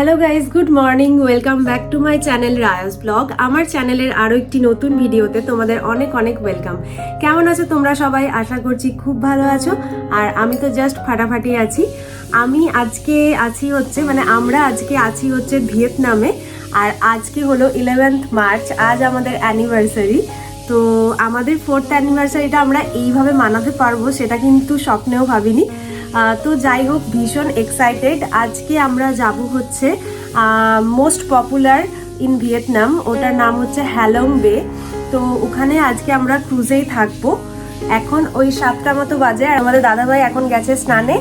Hello guys, good morning. Welcome back to my channel Raya's blog. আমার চ্যানেলের আরও একটি নতুন ভিডিওতে তোমাদের অনেক অনেক ওয়েলকাম। কেমন আছো তোমরা সবাই? আশা করছি খুব ভালো আছো। আর আমি তো জাস্ট ফাটাফাটি আছি। আমরা আজকে আছি হচ্ছে ভিয়েতনামে। আর আজকে হলো 11th মার্চ। আজ আমাদের অ্যানিভার্সারি। তো আমাদের 4th অ্যানিভার্সারিটা আমরা এইভাবে মানাতে পারবো সেটা কিন্তু স্বপ্নেও ভাবিনি। তো যাই হোক, ভীষণ এক্সাইটেড। আজকে আমরা যাব হচ্ছে মোস্ট পপুলার ইন ভিয়েতনাম, ওটার নাম হচ্ছে হ্যালং বে। তো ওখানে আজকে আমরা ক্রুজেই থাকবো। এখন ওই 7টা মতো বাজে আর আমাদের দাদাভাই এখন গেছে স্নানে।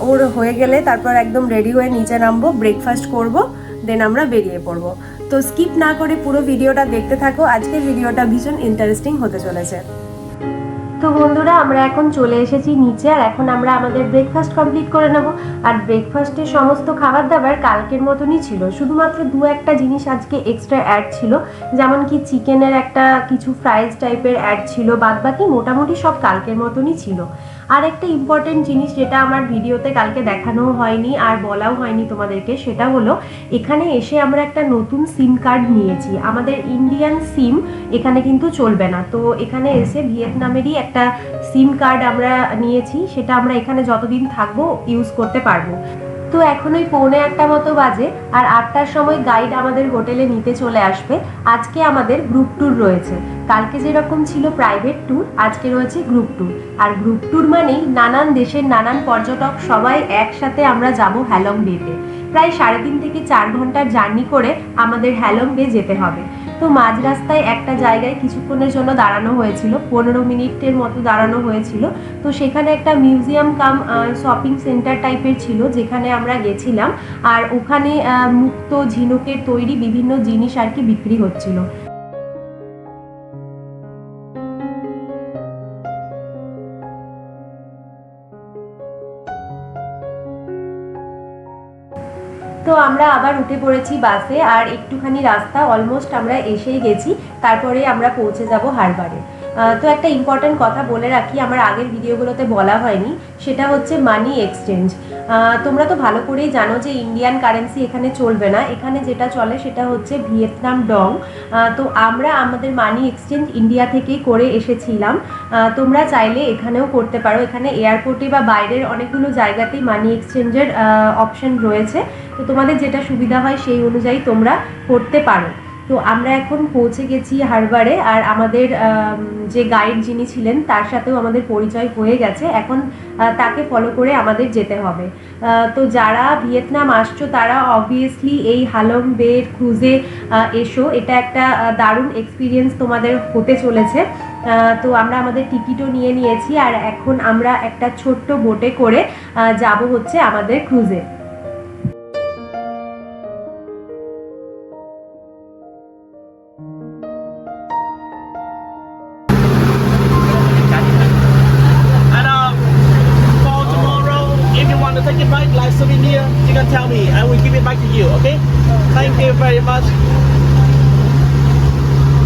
ওর হয়ে গেলে তারপর একদম রেডি হয়ে নিচে নামবো, ব্রেকফাস্ট করব, দেন আমরা বেরিয়ে পড়বো। তো স্কিপ না করে পুরো ভিডিওটা দেখতে থাকো। আজকের ভিডিওটা ভীষণ ইন্টারেস্টিং হতে চলেছে। তো বন্ধুরা, আমরা এখন চলে এসেছি নিচে আর এখন আমরা আমাদের ব্রেকফাস্ট কমপ্লিট করে নেব। আর ব্রেকফাস্টের সমস্ত খাবার দাবার কালকের মতনই ছিল, শুধুমাত্র দু একটা জিনিস আজকে এক্সট্রা অ্যাড ছিল, যেমন কি চিকেনের একটা কিছু ফ্রাইজ টাইপের অ্যাড ছিল। বাদ বাকি মোটামুটি সব কালকের মতনই ছিল। আর একটা ইম্পর্টেন্ট জিনিস যেটা আমার ভিডিওতে কালকে দেখানোও হয়নি আর বলাও হয়নি তোমাদেরকে, সেটা হলো এখানে এসে আমরা একটা নতুন সিম কার্ড নিয়েছি। আমাদের ইন্ডিয়ান সিম এখানে কিন্তু চলবে না। তো এখানে এসে ভিয়েতনামেরই একটা সিম কার্ড আমরা নিয়েছি, সেটা আমরা এখানে যতদিন থাকবো ইউজ করতে পারবো। তো এখন ওই 1:45 মতো বাজে আর 8টার সময় গাইড আমাদের হোটেলে নিতে চলে আসবে। আজকে আমাদের গ্রুপ ট্যুর রয়েছে। কালকে যেরকম ছিল প্রাইভেট ট্যুর, আজকে রয়েছে গ্রুপ ট্যুর। আর গ্রুপ ট্যুর মানেই নানান দেশের নানান পর্যটক সবাই একসাথে আমরা যাব হ্যালং বেতে। প্রায় 3.5 থেকে 4 ঘন্টার জার্নি করে আমাদের হ্যালং বে যেতে হবে। তো মাঝ রাস্তায় একটা জায়গায় কিছুক্ষণের জন্য দাঁড়ানো হয়েছিল, 15 মিনিটের মতো দাঁড়ানো হয়েছিল। তো সেখানে একটা মিউজিয়াম কাম শপিং সেন্টার টাইপের ছিল, যেখানে আমরা গেছিলাম। আর ওখানে মুক্ত ঝিনুকের তৈরি বিভিন্ন জিনিস আর কি বিক্রি হচ্ছিল। তো আমরা আবার উঠে পড়েছি বাসে আর একটুখানি রাস্তা, অলমোস্ট আমরা এসেই গেছি। তারপরে আমরা পৌঁছে যাব হারবারে। তো একটা ইম্পর্ট্যান্ট কথা বলে রাখি, আমার আগের ভিডিওগুলোতে বলা হয়নি, সেটা হচ্ছে মানি এক্সচেঞ্জ। তোমরা তো ভালো করেই জানো যে ইন্ডিয়ান কারেন্সি এখানে চলবে না। এখানে যেটা চলে সেটা হচ্ছে ভিয়েতনাম ডং। তো আমরা আমাদের মানি এক্সচেঞ্জ ইন্ডিয়া থেকেই করে এসেছিলাম। তোমরা চাইলে এখানেও করতে পারো। এখানে এয়ারপোর্টে বা বাইরের অনেকগুলো জায়গাতেই মানি এক্সচেঞ্জের অপশন রয়েছে। তো তোমাদের যেটা সুবিধা হয় সেই অনুযায়ী তোমরা করতে পারো। তো আমরা এখন পৌঁছে গেছি হারবারে আর আমাদের যে গাইড যিনি ছিলেন তার সাথেও আমাদের পরিচয় হয়ে গেছে। এখন তাকে ফলো করে আমাদের যেতে হবে। তো যারা ভিয়েতনাম আসছো তারা অবভিয়াসলি এই হ্যালং বে ক্রুজে এসো। এটা একটা দারুণ এক্সপিরিয়েন্স তোমাদের হতে চলেছে। তো আমরা আমাদের টিকিটও নিয়ে নিয়েছি আর এখন আমরা একটা ছোট্ট বোটে করে যাব হচ্ছে আমাদের ক্রুজে। Take it back like souvenir, you can tell me. I will give it back to you, okay? Thank you very much.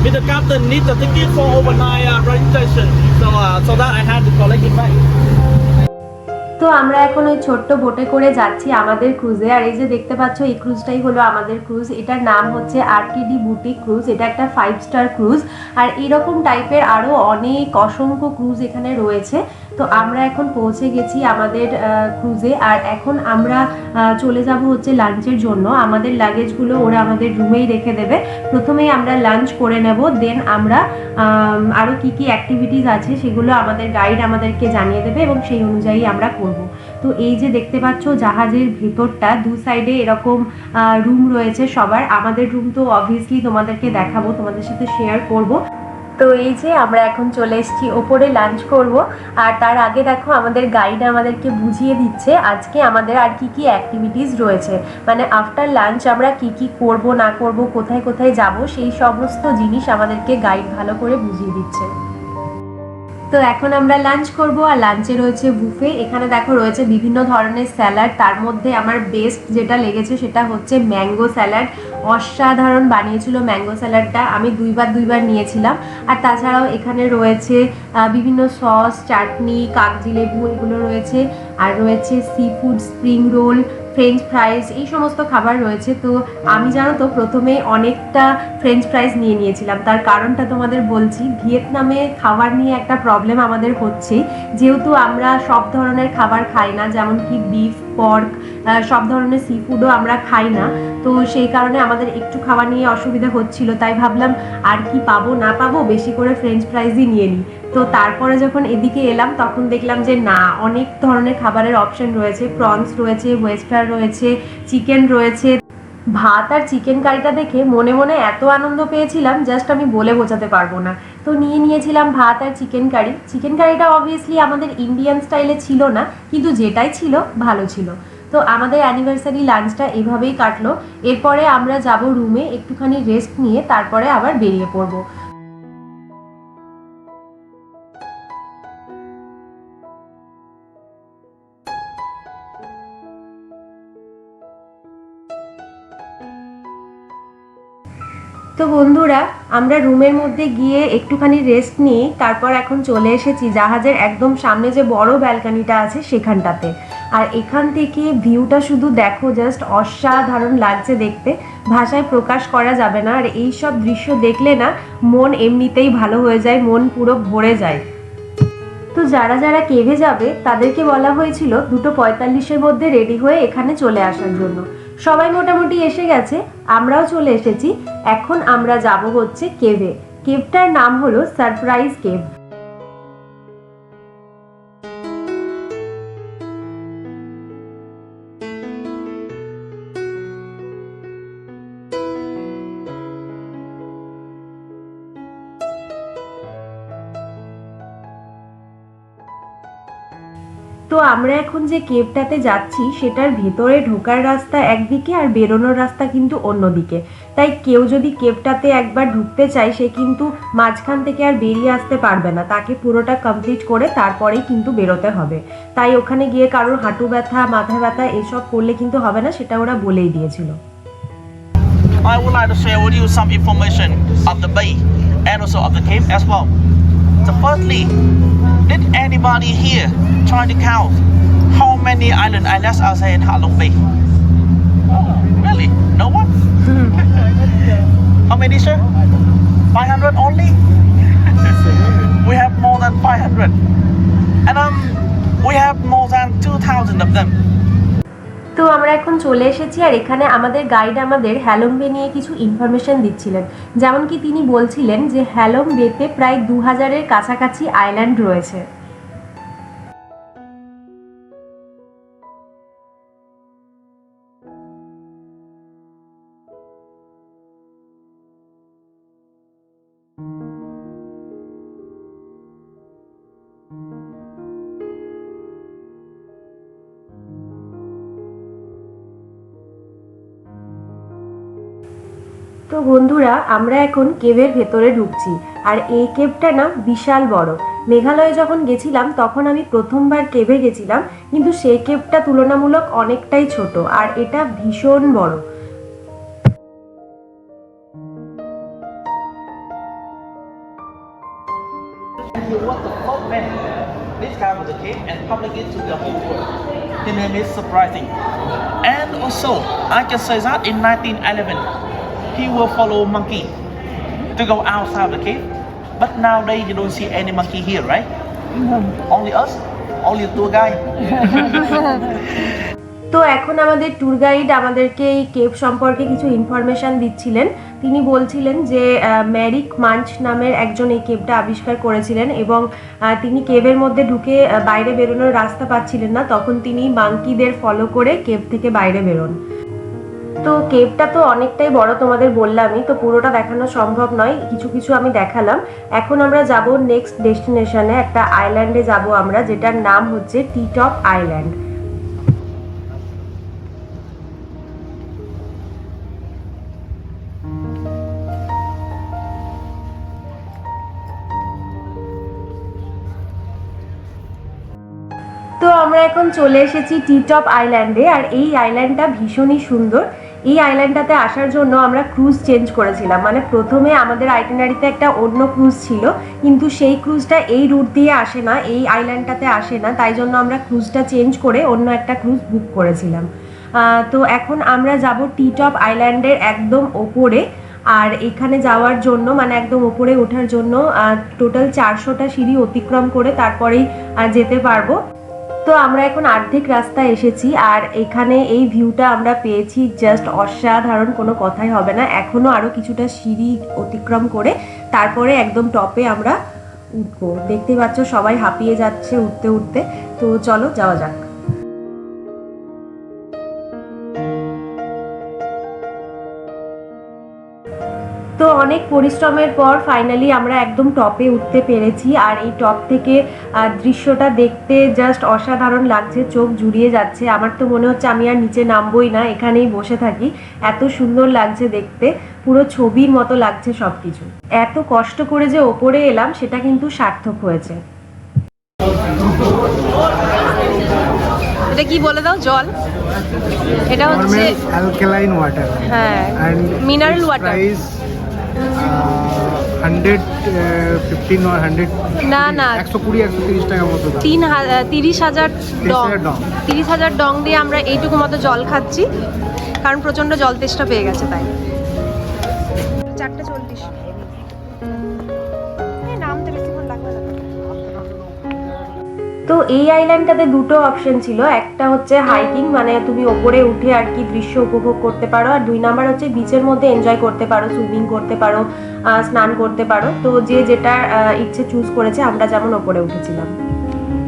Mr. Captain need the ticket for overnight registration, so that I had to collect it back. তো আমরা এখন ওই ছোট্ট বোটে করে যাচ্ছি আমাদের ক্রুজে। আর এই যে দেখতে পাচ্ছ, এই ক্রুজটাই হলো আমাদের ক্রুজ। এটার নাম হচ্ছে আরকেডি বুটিক ক্রুজ। এটা একটা 5 স্টার ক্রুজ। আর এরকম টাইপের আরও অনেক অসংখ্য ক্রুজ এখানে রয়েছে। তো আমরা এখন পৌঁছে গেছি আমাদের ক্রুজে আর এখন আমরা চলে যাব হচ্ছে লাঞ্চের জন্য। আমাদের লাগেজগুলো ওরা আমাদের রুমেই রেখে দেবে। প্রথমেই আমরা লাঞ্চ করে নেব, দেন আমরা আরও কী কী অ্যাক্টিভিটিস আছে সেগুলো আমাদের গাইড আমাদেরকে জানিয়ে দেবে এবং সেই অনুযায়ী আমরা করব। তো এই যে দেখতে পাচ্ছ জাহাজের ভেতরটা, দু সাইডে এরকম রুম রয়েছে সবার। আমাদের রুম তো অবভিয়াসলি তোমাদেরকে দেখাবো, তোমাদের সাথে শেয়ার করব। তো এই যে আমরা এখন চলে এসেছি ওপরে লাঞ্চ করব। আর তার আগে দেখো আমাদের গাইড আমাদেরকে বুঝিয়ে দিচ্ছে আজকে আমাদের আর কি কি অ্যাক্টিভিটিস রয়েছে, মানে আফটার লাঞ্চ আমরা কি কি করব না করব, কোথায় কোথায় যাব, সেই সমস্ত জিনিস আমাদেরকে গাইড ভালো করে বুঝিয়ে দিচ্ছে। তো এখন আমরা লাঞ্চ করব আর লাঞ্চে রয়েছে বুফে। এখানে দেখো রয়েছে বিভিন্ন ধরনের স্যালাড। তার মধ্যে আমার বেস্ট যেটা লেগেছে সেটা হচ্ছে ম্যাঙ্গো স্যালাড। অসাধারণ বানিয়েছিল ম্যাঙ্গো স্যালাডটা, আমি দুইবার নিয়েছিলাম। আর তাছাড়াও এখানে রয়েছে বিভিন্ন সস, চাটনি, কাগজি লেবু এগুলো রয়েছে। আর রয়েছে sea food, spring roll, French ফ্রাইজ এই সমস্ত খাবার রয়েছে। তো আমি জানো তো প্রথমে অনেকটা ফ্রেঞ্চ ফ্রাইজ নিয়ে নিয়েছিলাম। তার কারণটা তোমাদের বলছি, ভিয়েতনামে খাবার নিয়ে একটা প্রবলেম আমাদের হচ্ছে, যেহেতু আমরা সব ধরনের খাবার খাই না, যেমন কি বিফ, পর্ক, সব ধরনের সি ফুডও আমরা খাই না। তো সেই কারণে আমাদের একটু খাওয়া নিয়ে অসুবিধা হচ্ছিল, তাই ভাবলাম আর কি পাবো না পাবো, বেশি করে ফ্রেঞ্চ ফ্রাইজই নিয়ে নিই। তো তারপরে যখন এদিকে এলাম তখন দেখলাম যে না, অনেক ধরনের খাবারের অপশন রয়েছে, প্রনস রয়েছে, ওয়েস্টার রয়েছে, চিকেন রয়েছে। ভাত আর চিকেন কারিটা দেখে মনে মনে এত আনন্দ পেয়েছিলাম, জাস্ট আমি বলে বোঝাতে পারবো না। তো নিয়েছিলাম ভাত আর চিকেন কারি। চিকেন কারিটা অবভিয়াসলি আমাদের ইন্ডিয়ান স্টাইলে ছিল না, কিন্তু যেটাই ছিল ভালো ছিল। তো আমাদের অ্যানিভার্সারি লাঞ্চটা এভাবেই কাটলো। এরপরে আমরা যাব রুমে, একটুখানি রেস্ট নিয়ে তারপরে আবার বেরিয়ে পড়বো। তো বন্ধুরা, আমরা রুমের মধ্যে গিয়ে একটুখানি রেস্ট নিয়ে তারপর এখন চলে এসেছি জাহাজের একদম সামনে যে বড় ব্যালকনিটা আছে সেখানটাতে। আর এখান থেকে ভিউটা শুধু দেখো, জাস্ট অসাধারণ লাগছে দেখতে, ভাষায় প্রকাশ করা যাবে না। আর এই সব দৃশ্য দেখলে না মন এমনিতেই ভালো হয়ে যায়, মন পুরো ভরে যায়। তো যারা যারা কেভে যাবে তাদেরকে বলা হয়েছিল 2:45-এর মধ্যে রেডি হয়ে এখানে চলে আসার জন্য। সবাই মোটামুটি এসে গেছে, আমরাও চলে এসেছি। এখন আমরা যাব হচ্ছে কেভে। কেভটার নাম হলো সারপ্রাইজ কেভ। তো আমরা এখন যে কেভটাতে যাচ্ছি সেটার ভেতরে ঢোকার রাস্তা একদিকে আর বেরোনোর রাস্তা কিন্তু অন্যদিকে। তাই কেউ যদি কেভটাতে একবার ঢুকতে চায় সে কিন্তু মাঝখান থেকে আর বেরিয়ে আসতে পারবে না, তাকে পুরোটা কমপ্লিট করে তারপরেই কিন্তু বেরোতে হবে। তাই ওখানে গিয়ে কারোর হাঁটু ব্যথা, মাথা ব্যথা এসব করলে কিন্তু হবে না, সেটা ওরা বলেই দিয়েছিল। I would like to share with you some information of the bay and also of the cave as well. So firstly, did anybody here try to count how many islands are there in Ha Long Bay? Really? No one? How many, sir? 500 only? We have more than 500. And we have more than 2,000 of them. তো আমরা এখন চলে এসেছি, আর এখানে আমাদের guide আমাদের হ্যালং বে নিয়ে কিছু ইনফরমেশন দিচ্ছিলেন। যেমন কি তিনি বলছিলেন যে হ্যালং বেতে প্রায় 2000-এর কাছাকাছি আইল্যান্ড রয়েছে। তো বন্ধুরা, আমরা এখন কেভের ভেতরে ঢুকছি। আর এই কেভটা না বিশাল বড়। মেঘালয়ে যখন গেছিলাম তখন আমি প্রথমবার কেভে গেছিলাম, কিন্তু সেই কেভটা তুলনামূলক অনেকটাই ছোট, আর এটা ভীষণ বড়। He was the first man discovered the cave and published it to the whole world. His name is surprising. And also, I can say that in 1911, he will follow monkey to go outside the cave. But nowadays you don't see any monkey here, right? Only us, only the tour guide. তো এখন আমাদের tour guide আমাদেরকে এই cave সম্পর্কে কিছু information দিচ্ছিলেন। তিনি বলছিলেন যে ম্যারিক মাঞ্চ নামের একজন এই কেভটা আবিষ্কার করেছিলেন, এবং তিনি কেভের মধ্যে ঢুকে বাইরে বেরোনোর রাস্তা পাচ্ছিলেন না, তখন তিনি মাঙ্কিদের ফলো করে কেভ থেকে বাইরে বেরোন। তো কেভটা তো অনেকটাই বড়, তোমাদের বললামই, তো পুরোটা দেখানো সম্ভব নয়, কিছু কিছু আমি দেখালাম। এখন আমরা যাব নেক্সট ডেস্টিনেশনে, একটা আইল্যান্ডে যাব আমরা, যেটার নাম হচ্ছে টি টপ আইল্যান্ড। তো আমরা এখন চলে এসেছি টি টপ আইল্যান্ডে, আর এই আইল্যান্ডটা ভীষণই সুন্দর। এই আইল্যান্ডটাতে আসার জন্য আমরা ক্রুজ চেঞ্জ করেছিলাম, মানে প্রথমে আমাদের আইটিনারিতে একটা অন্য ক্রুজ ছিল, কিন্তু সেই ক্রুজটা এই রুট দিয়ে আসে না, এই আইল্যান্ডটাতে আসে না, তাই জন্য আমরা ক্রুজটা চেঞ্জ করে অন্য একটা ক্রুজ বুক করেছিলাম। তো এখন আমরা যাব টি টপ আইল্যান্ডের একদম ওপরে। আর এখানে যাওয়ার জন্য মানে একদম ওপরে ওঠার জন্য টোটাল 400টা সিঁড়ি অতিক্রম করে তারপরেই যেতে পারবো। তো আমরা এখন অর্ধেক রাস্তা এসেছি আর এখানে এই ভিউটা আমরা পেয়েছি জাস্ট অসাধারণ, কোনো কথাই হবে না। এখনো আরো কিছুটা সিঁড়ি অতিক্রম করে তারপরে একদম টপে আমরা উঠবো। দেখতে পাচ্ছ সবাই হাঁপিয়ে যাচ্ছে উঠতে উঠতে। তো চলো যাওয়া যাক। তো অনেক পরিশ্রমের পর ফাইনালি আমরা একদম টপে উঠতে পেরেছি। আর এই টপ থেকে দৃশ্যটা দেখতে জাস্ট অসাধারণ লাগছে, চোখ জুড়িয়ে যাচ্ছে। আমার তো মনে হচ্ছে আমি আর নিচে নামবই না, এখানেই বসে থাকি, এত সুন্দর লাগছে দেখতে, পুরো ছবির মতো লাগছে সবকিছু। এত কষ্ট করে যে ওপরে এলাম সেটা কিন্তু সার্থক হয়েছে। এটা কি বলে দাও? জল, এটা হচ্ছে অ্যালকালাইন ওয়াটার। হ্যাঁ, মিনারেল ওয়াটার। 115 or 100 না না 120-130 টাকার মতো দাম। 30,000 ডং, 30,000 ডং দিয়ে আমরা এইটুকু মতো জল খাচ্ছি, কারণ প্রচন্ড জল তেষ্টা পেয়ে গেছে তাই। 4:40 নামতে বেশিক্ষণ লাগবে না। তো এই আইল্যান্ডটাতে দুটো অপশন ছিল, একটা হচ্ছে হাইকিং মানে তুমি ওপরে উঠে আর কি দৃশ্য উপভোগ করতে পারো, আর 2 নাম্বার হচ্ছে বিচের মধ্যে এনজয় করতে পারো, সুইমিং করতে পারো, স্নান করতে পারো। তো যে যেটা ইচ্ছে চুজ করেছে, আমরা যেমন ওপরে উঠেছিলাম।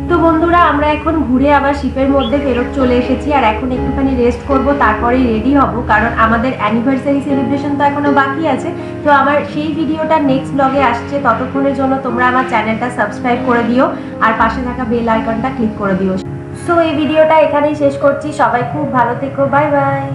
তো বন্ধুরা আমরা এখন ঘুরে আবার শিপের মধ্যে ফেরত চলে এসেছি আর এখন একটুখানি রেস্ট করব, তারপরেই রেডি হব, কারণ আমাদের অ্যানিভার্সারি সেলিব্রেশন তো এখনো বাকি আছে। তো আমার সেই ভিডিওটা নেক্সট ব্লগে আসছে, ততক্ষণের জন্য তোমরা আমার চ্যানেলটা সাবস্ক্রাইব করে দিও আর পাশে থাকা বেল আইকনটা ক্লিক করে দিও। সো এই ভিডিওটা এখানেই শেষ করছি, সবাই খুব ভালো থেকো, বাই বাই।